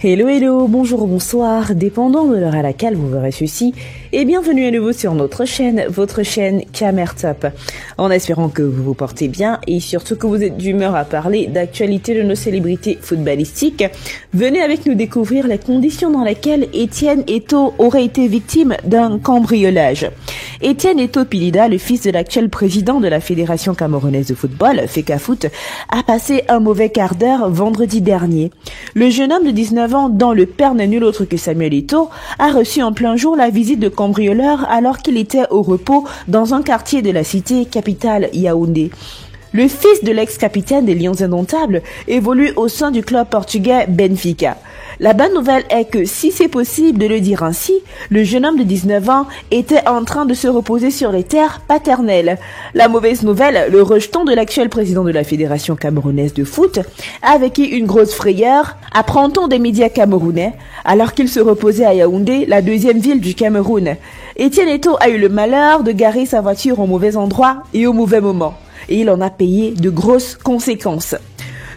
Hello hello, bonjour, bonsoir, dépendant de l'heure à laquelle vous verrez ceci, et bienvenue à nouveau sur notre chaîne, votre chaîne Camertop. En espérant que vous vous portez bien et surtout que vous êtes d'humeur à parler d'actualité de nos célébrités footballistiques, venez avec nous découvrir les conditions dans lesquelles Etienne Eto'o aurait été victime d'un cambriolage. Etienne Eto'o Pilida, le fils de l'actuel président de la Fédération camerounaise de football, FECAFOOT, a passé un mauvais quart d'heure vendredi dernier. Le jeune homme de 19 ans, dont le père n'est nul autre que Samuel Eto'o, a reçu en plein jour la visite de cambrioleurs alors qu'il était au repos dans un quartier de la cité capitale Yaoundé. Le fils de l'ex-capitaine des Lions Indomptables évolue au sein du club portugais Benfica. La bonne nouvelle est que, si c'est possible de le dire ainsi, le jeune homme de 19 ans était en train de se reposer sur les terres paternelles. La mauvaise nouvelle, le rejeton de l'actuel président de la Fédération camerounaise de foot a vécu une grosse frayeur, apprend-on des médias camerounais, alors qu'il se reposait à Yaoundé, la deuxième ville du Cameroun. Etienne Eto'o a eu le malheur de garer sa voiture au mauvais endroit et au mauvais moment. Et il en a payé de grosses conséquences.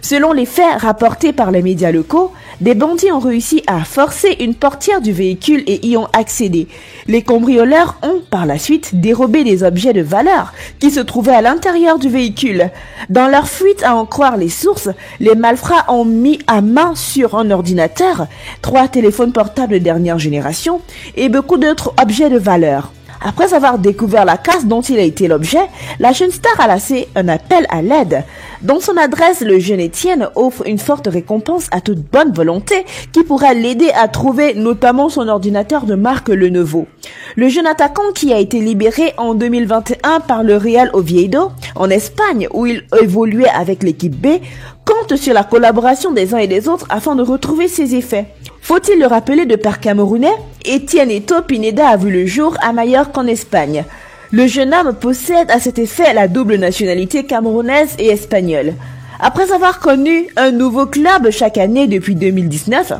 Selon les faits rapportés par les médias locaux, des bandits ont réussi à forcer une portière du véhicule et y ont accédé. Les cambrioleurs ont, par la suite, dérobé des objets de valeur qui se trouvaient à l'intérieur du véhicule. Dans leur fuite, à en croire les sources, les malfrats ont mis à main sur un ordinateur, 3 téléphones portables de dernière génération et beaucoup d'autres objets de valeur. Après avoir découvert la casse dont il a été l'objet, la jeune star a lancé un appel à l'aide. Dans son adresse, le jeune Etienne offre une forte récompense à toute bonne volonté qui pourra l'aider à trouver notamment son ordinateur de marque Lenovo. Le jeune attaquant, qui a été libéré en 2021 par le Real Oviedo en Espagne où il évoluait avec l'équipe B, compte sur la collaboration des uns et des autres afin de retrouver ses effets. Faut-il le rappeler, de père camerounais, Etienne Eto'o Pineda a vu le jour à Majorque en Espagne. Le jeune homme possède à cet effet la double nationalité camerounaise et espagnole. Après avoir connu un nouveau club chaque année depuis 2019,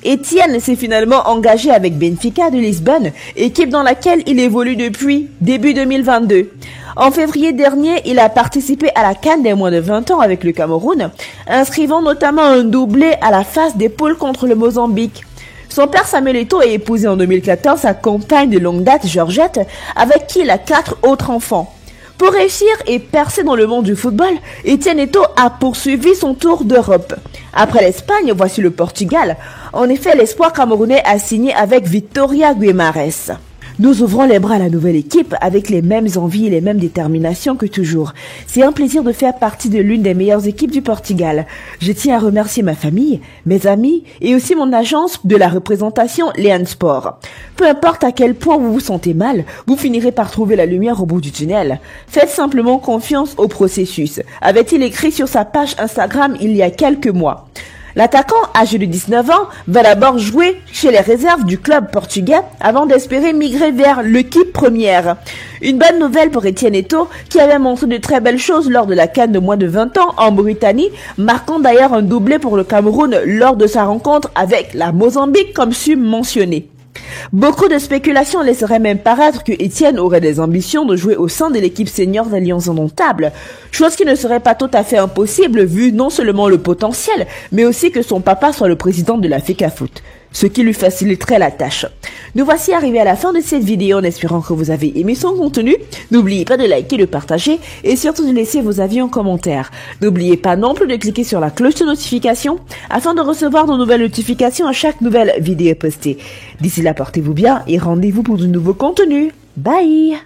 Etienne s'est finalement engagé avec Benfica de Lisbonne, équipe dans laquelle il évolue depuis début 2022. En février dernier, il a participé à la CAN des moins de 20 ans avec le Cameroun, inscrivant notamment un doublé à la phase des poules contre le Mozambique. Son père Samuel Eto'o a épousé en 2014 sa compagne de longue date Georgette, avec qui il a 4 autres enfants. Pour réussir et percer dans le monde du football, Etienne Eto'o a poursuivi son tour d'Europe. Après l'Espagne, voici le Portugal. En effet, l'espoir camerounais a signé avec Vitória Guimarães. Nous ouvrons les bras à la nouvelle équipe avec les mêmes envies et les mêmes déterminations que toujours. C'est un plaisir de faire partie de l'une des meilleures équipes du Portugal. Je tiens à remercier ma famille, mes amis et aussi mon agence de la représentation Lean Sport. Peu importe à quel point vous vous sentez mal, vous finirez par trouver la lumière au bout du tunnel. Faites simplement confiance au processus, avait-il écrit sur sa page Instagram il y a quelques mois. L'attaquant, âgé de 19 ans, va d'abord jouer chez les réserves du club portugais avant d'espérer migrer vers l'équipe première. Une bonne nouvelle pour Etienne Eto'o, qui avait montré de très belles choses lors de la CAN de moins de 20 ans en Mauritanie, marquant d'ailleurs un doublé pour le Cameroun lors de sa rencontre avec la Mozambique, comme mentionné. Beaucoup de spéculations laisseraient même paraître que Etienne aurait des ambitions de jouer au sein de l'équipe senior des Lions Indomptables, chose qui ne serait pas tout à fait impossible vu non seulement le potentiel, mais aussi que son papa soit le président de la FECAFOOT, ce qui lui faciliterait la tâche. Nous voici arrivés à la fin de cette vidéo en espérant que vous avez aimé son contenu. N'oubliez pas de liker, de partager et surtout de laisser vos avis en commentaire. N'oubliez pas non plus de cliquer sur la cloche de notification afin de recevoir de nouvelles notifications à chaque nouvelle vidéo postée. D'ici là, portez-vous bien et rendez-vous pour de nouveaux contenus. Bye!